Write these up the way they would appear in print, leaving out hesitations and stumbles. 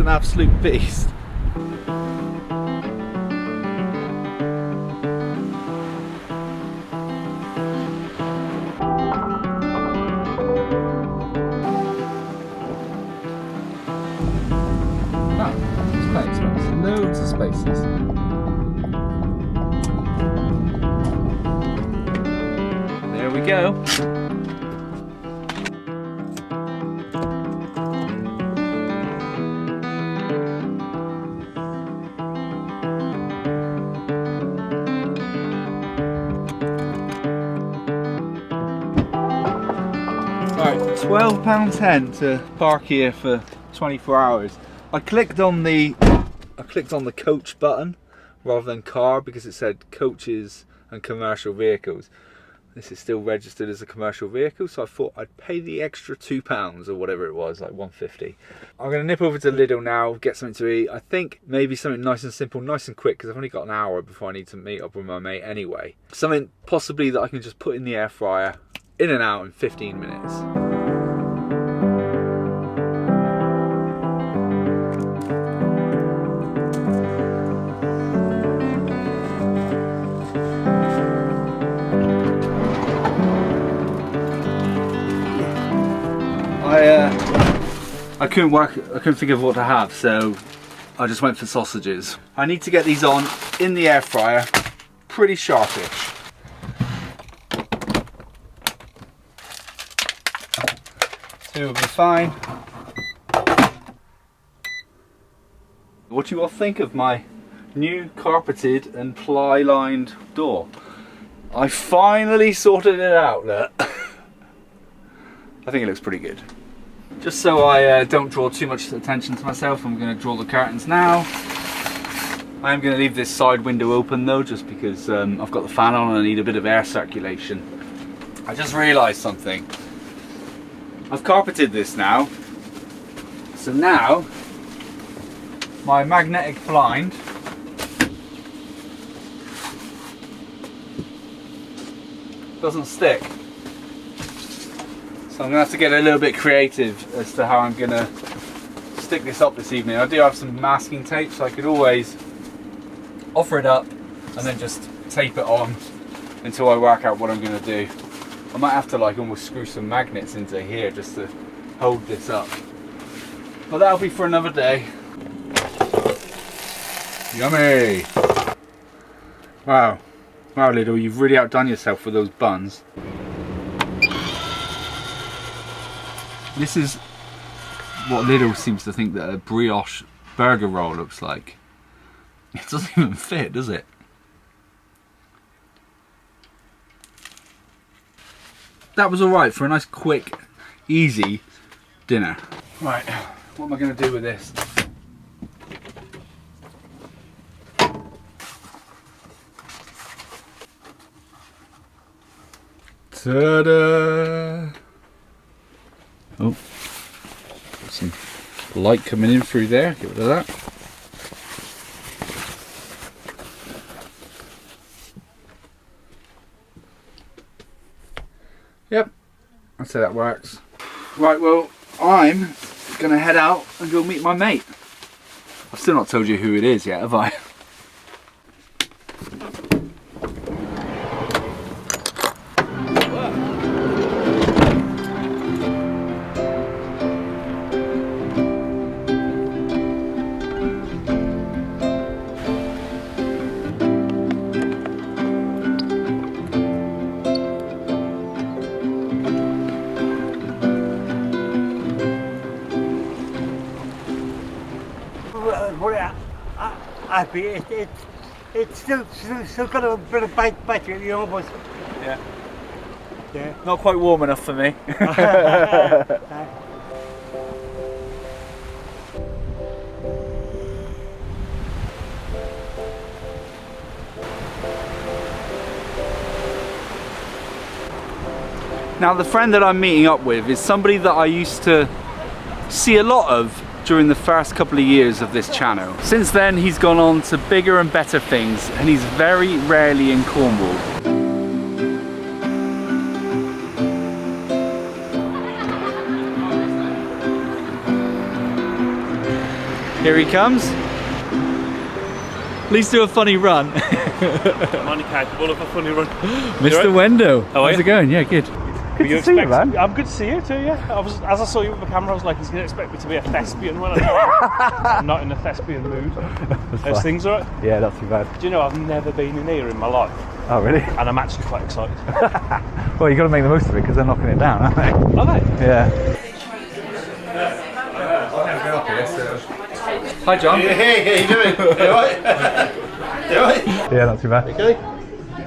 an absolute beast. Loads of spaces. There we go. Right, £12.10 to park here for 24 hours. I clicked on the coach button rather than car because it said coaches and commercial vehicles. This is still registered as a commercial vehicle, so I thought I'd pay the extra £2 or whatever it was, like $1.50. I'm going to nip over to Lidl now, get something to eat. I think maybe something nice and simple, nice and quick, because I've only got an hour before I need to meet up with my mate anyway. Something possibly that I can just put in the air fryer, in and out in 15 minutes. I couldn't think of what to have, so I just went for sausages. I need to get these on in the air fryer, pretty sharpish. Two will be fine. What do you all think of my new carpeted and ply lined door? I finally sorted it out, look. I think it looks pretty good. Just so I don't draw too much attention to myself, I'm going to draw the curtains now. I am going to leave this side window open though, just because I've got the fan on and I need a bit of air circulation. I just realised something. I've carpeted this now. So now, my magnetic blind doesn't stick. So I'm going to have to get a little bit creative as to how I'm going to stick this up this evening. I do have some masking tape, so I could always offer it up and then just tape it on until I work out what I'm going to do. I might have to like almost screw some magnets into here just to hold this up. But that'll be for another day. Yummy! Wow. Wow, Lidl, you've really outdone yourself with those buns. This is what Lidl seems to think that a brioche burger roll looks like. It doesn't even fit, does it? That was alright for a nice, quick, easy dinner. Right, what am I going to do with this? Ta-da! Oh, some light coming in through there, get rid of that. Yep, I'd say that works. Right, well, I'm going to head out and go meet my mate. I've still not told you who it is yet, have I? Happy. It's still got a bit of battery, you know, but yeah. Not quite warm enough for me. Now the friend that I'm meeting up with is somebody that I used to see a lot of during the first couple of years of this channel. Since then he's gone on to bigger and better things and he's very rarely in Cornwall. Here he comes. Please do a funny run. I'm only capable of a funny run. Mr. Right? Wendo, How are how's you? it going? Yeah, good. Good to see you, man. I'm good to see you too, yeah. As I saw you with the camera, I was like, he's going to expect me to be a thespian when I'm not in a thespian mood. Those things, all right? Yeah, not too bad. Do you know, I've never been in here in my life. Oh, really? And I'm actually quite excited. Well, you've got to make the most of it because they're knocking it down, aren't they? Are they? Yeah. Hi, John. Hey, how you doing? You alright? You alright? Yeah, not too bad. Okay.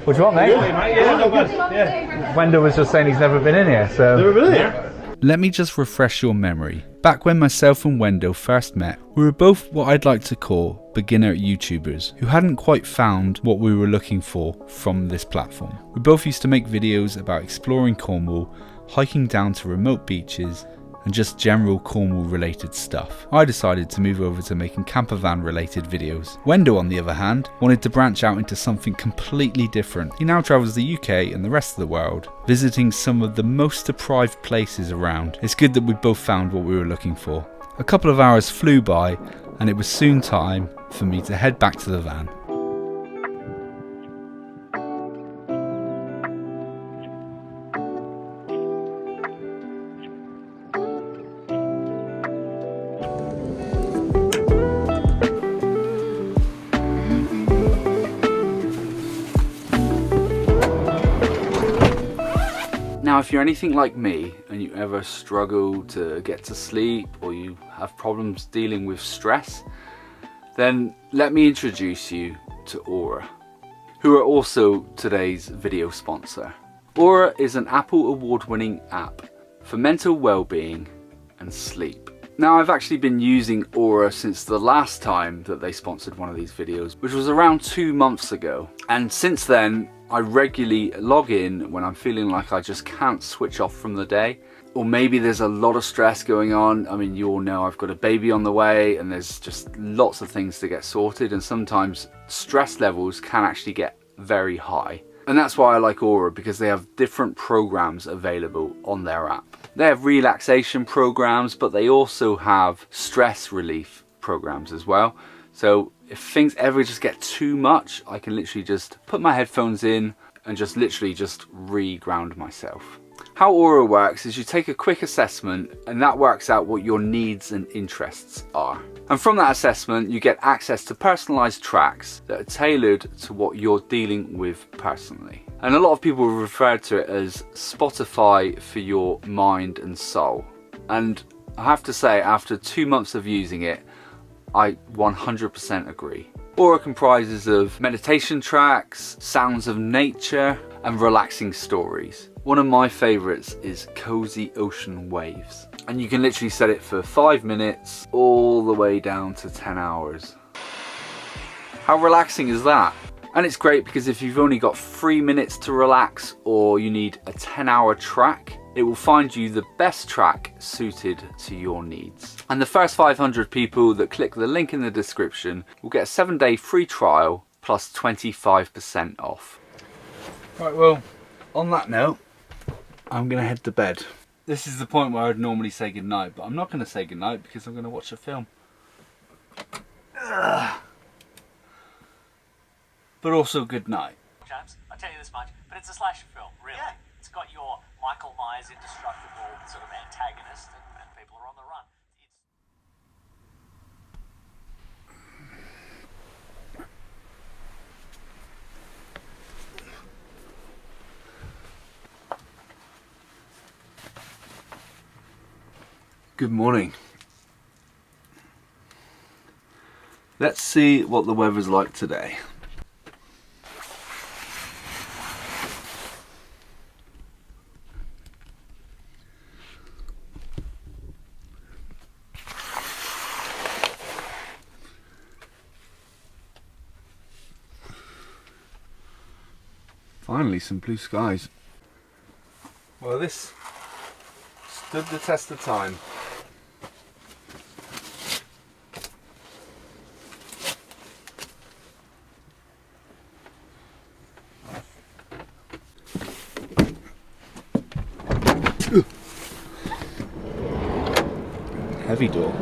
What do you want, mate? Yeah, not bad. Yeah. Wendo was just saying he's never been in here, so... Never been here? Let me just refresh your memory. Back when myself and Wendo first met, we were both what I'd like to call beginner YouTubers who hadn't quite found what we were looking for from this platform. We both used to make videos about exploring Cornwall, hiking down to remote beaches, and just general Cornwall related stuff. I decided to move over to making campervan related videos. Wendo, on the other hand, wanted to branch out into something completely different. He now travels the UK and the rest of the world, visiting some of the most deprived places around. It's good that we both found what we were looking for. A couple of hours flew by and it was soon time for me to head back to the van. Now, if you're anything like me and you ever struggle to get to sleep or you have problems dealing with stress, then let me introduce you to Aura, who are also today's video sponsor. Aura is an Apple award-winning app for mental well-being and sleep. Now, I've actually been using Aura since the last time that they sponsored one of these videos, which was around 2 months ago. And since then, I regularly log in when I'm feeling like I just can't switch off from the day. Or maybe there's a lot of stress going on. I mean, you all know I've got a baby on the way and there's just lots of things to get sorted, and sometimes stress levels can actually get very high. And that's why I like Aura, because they have different programs available on their app. They have relaxation programs, but they also have stress relief programs as well. So if things ever just get too much, I can literally just put my headphones in and just literally just re-ground myself. How Aura works is you take a quick assessment and that works out what your needs and interests are. And from that assessment, you get access to personalized tracks that are tailored to what you're dealing with personally. And a lot of people refer to it as Spotify for your mind and soul. And I have to say, after 2 months of using it, I 100% agree. Aura comprises of meditation tracks, sounds of nature, and relaxing stories. One of my favorites is Cozy Ocean Waves. And you can literally set it for 5 minutes all the way down to 10 hours. How relaxing is that? And it's great because if you've only got 3 minutes to relax or you need a 10-hour track, it will find you the best track suited to your needs. And the first 500 people that click the link in the description will get a 7-day free trial plus 25% off. Right, well, on that note, I'm gonna head to bed. This is the point where I'd normally say goodnight, but I'm not gonna say goodnight because I'm gonna watch a film. But also good night. James, I'll tell you this much, but it's a slasher film, really. Yeah. It's got your Michael Myers indestructible sort of antagonist, and people are on the run. Good morning. Let's see what the weather's like today. Finally, some blue skies. Well, this stood the test of time. Heavy door.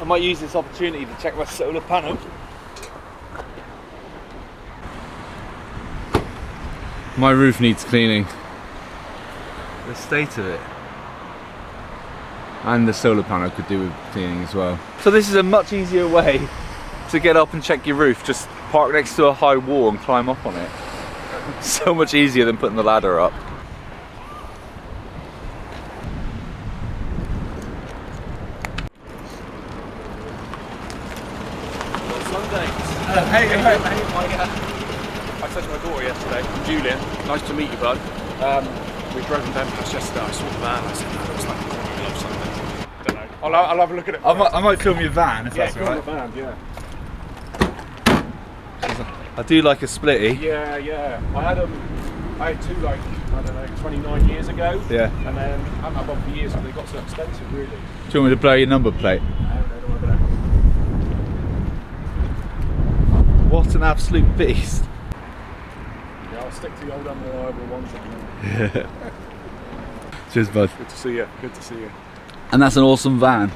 might use this opportunity to check my solar panel. My roof needs cleaning. The state of it. And the solar panel could do with cleaning as well. So this is a much easier way to get up and check your roof. Just park next to a high wall and climb up on it. So much easier than putting the ladder up. Hey, I said to my daughter yesterday, Julian, nice to meet you, bud. We drove them down past yesterday, I saw the van, I said, that looks like a middle of something. Don't know. I'll have a look at it. I might film your van if that's alright. Van, yeah. I do like a splitty. Yeah. I had two, like, I don't know, 29 years ago. Yeah. And then I haven't had one for years because they got so expensive, really. Do you want me to blow your number plate? What an absolute beast. Yeah, I'll stick to the old unreliable ones. Yeah. Cheers, bud. Good to see you. Good to see you. And that's an awesome van.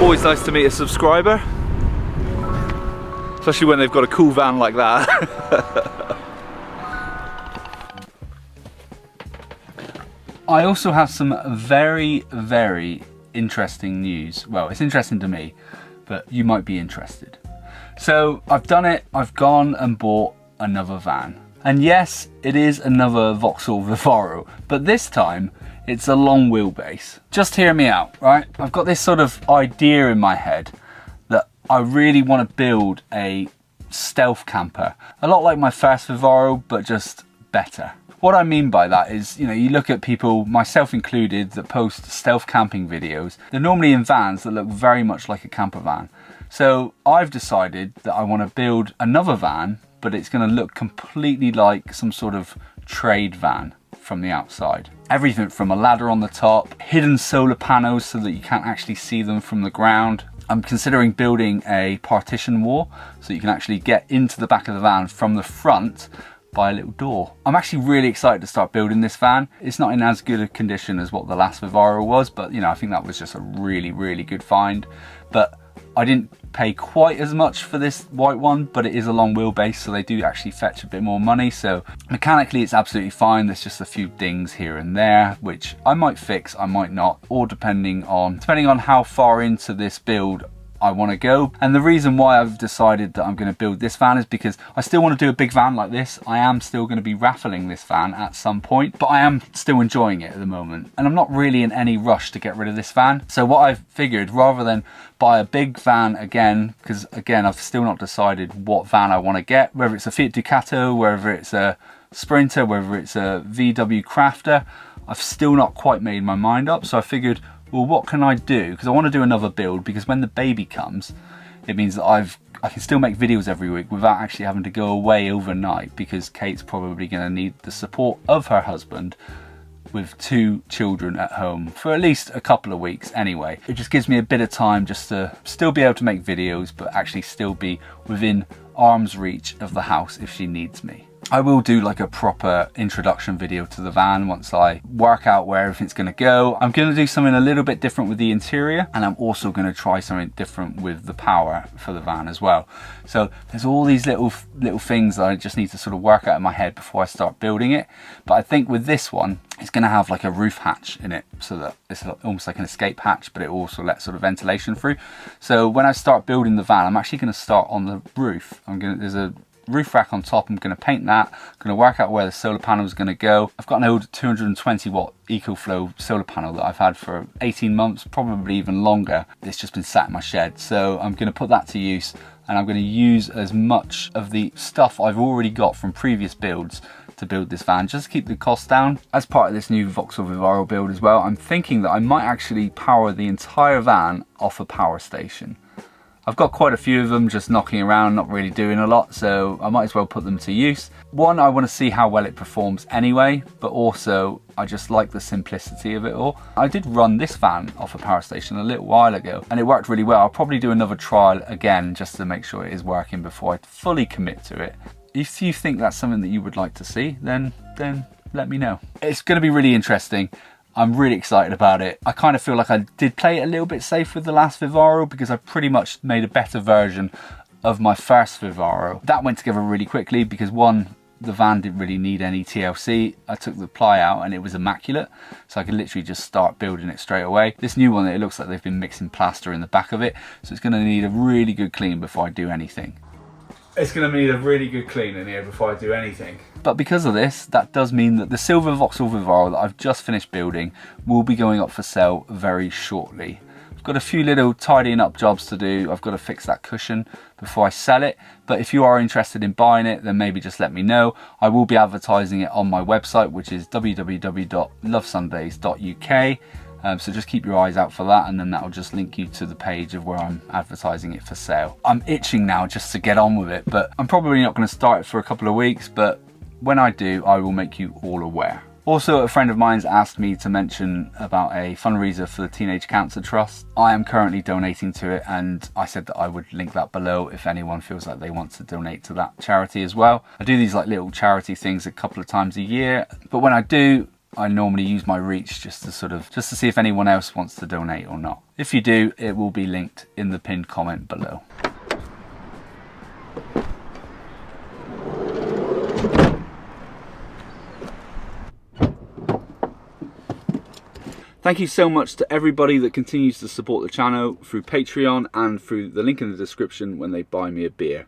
Always nice to meet a subscriber, especially when they've got a cool van like that. I also have some very, very interesting news. Well, it's interesting to me, but you might be interested. So I've done it, I've gone and bought another van. And yes, it is another Vauxhall Vivaro, but this time it's a long wheelbase. Just hear me out, right? I've got this sort of idea in my head that I really want to build a stealth camper. A lot like my first Vivaro, but just better. What I mean by that is, you know, you look at people, myself included, that post stealth camping videos. They're normally in vans that look very much like a camper van. So I've decided that I want to build another van, but it's going to look completely like some sort of trade van from the outside. Everything from a ladder on the top, hidden solar panels so that you can't actually see them from the ground. I'm considering building a partition wall so you can actually get into the back of the van from the front by a little door. I'm actually really excited to start building this van. It's not in as good a condition as what the last Vivaro was, but you know, I think that was just a really, really good find. But I didn't pay quite as much for this white one, but it is a long wheelbase, so they do actually fetch a bit more money. So mechanically it's absolutely fine. There's just a few dings here and there, which I might fix, I might not, or depending on how far into this build I want to go. And the reason why I've decided that I'm going to build this van is because I still want to do a big van like this. I am still going to be raffling this van at some point, but I am still enjoying it at the moment. And I'm not really in any rush to get rid of this van. So what I've figured, rather than buy a big van again, because again, I've still not decided what van I want to get, whether it's a Fiat Ducato, whether it's a Sprinter, whether it's a VW Crafter, I've still not quite made my mind up. So I figured, well, what can I do? Because I want to do another build, because when the baby comes, it means that I can still make videos every week without actually having to go away overnight, because Kate's probably going to need the support of her husband with 2 children at home for at least a couple of weeks anyway. It just gives me a bit of time just to still be able to make videos, but actually still be within arm's reach of the house if she needs me. I will do like a proper introduction video to the van once I work out where everything's going to go. I'm going to do something a little bit different with the interior, and I'm also going to try something different with the power for the van as well. So there's all these little things that I just need to sort of work out in my head before I start building it. But I think with this one, it's going to have like a roof hatch in it, so that it's almost like an escape hatch, but it also lets sort of ventilation through. So when I start building the van, I'm actually going to start on the roof. There's a roof rack on top. I'm going to paint that. I'm going to work out where the solar panel is going to go. I've got an old 220 watt EcoFlow solar panel that I've had for 18 months, probably even longer. It's just been sat in my shed. So I'm going to put that to use, and I'm going to use as much of the stuff I've already got from previous builds to build this van, just to keep the cost down. As part of this new Vauxhall Vivaro build as well, I'm thinking that I might actually power the entire van off a power station. I've got quite a few of them just knocking around, not really doing a lot, so I might as well put them to use. One, I want to see how well it performs anyway, but also I just like the simplicity of it all. I did run this fan off a power station a little while ago and it worked really well. I'll probably do another trial again just to make sure it is working before I fully commit to it. If you think that's something that you would like to see, then let me know. It's going to be really interesting. I'm really excited about it. I kind of feel like I did play it a little bit safe with the last Vivaro because I pretty much made a better version of my first Vivaro. That went together really quickly because one, the van didn't really need any TLC. I took the ply out and it was immaculate, so I could literally just start building it straight away. This new one, it looks like they've been mixing plaster in the back of it, so it's going to need a really good clean before I do anything. It's going to need a really good clean in here before I do anything. But because of this, that does mean that the silver Vauxhall Vivaro that I've just finished building will be going up for sale very shortly. I've got a few little tidying up jobs to do. I've got to fix that cushion before I sell it. But if you are interested in buying it, then maybe just let me know. I will be advertising it on my website, which is www.lovesundays.uk. So just keep your eyes out for that, and then that'll just link you to the page of where I'm advertising it for sale. I'm itching now just to get on with it, but I'm probably not going to start it for a couple of weeks, but when I do, I will make you all aware. Also, a friend of mine's asked me to mention about a fundraiser for the Teenage Cancer Trust. I am currently donating to it, and I said that I would link that below if anyone feels like they want to donate to that charity as well. I do these like little charity things a couple of times a year, but when I do, I normally use my reach just to see if anyone else wants to donate or not. If you do, it will be linked in the pinned comment below. Thank you so much to everybody that continues to support the channel through Patreon and through the link in the description when they buy me a beer.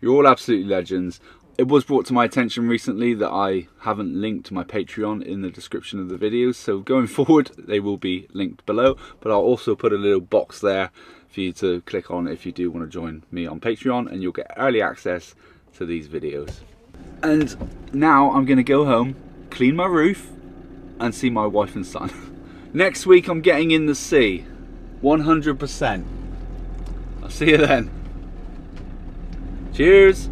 You're all absolutely legends. It was brought to my attention recently that I haven't linked my Patreon in the description of the videos, so going forward they will be linked below, but I'll also put a little box there for you to click on if you do want to join me on Patreon, and you'll get early access to these videos. And now I'm going to go home, clean my roof and see my wife and son. Next week I'm getting in the sea, 100%. I'll see you then. Cheers.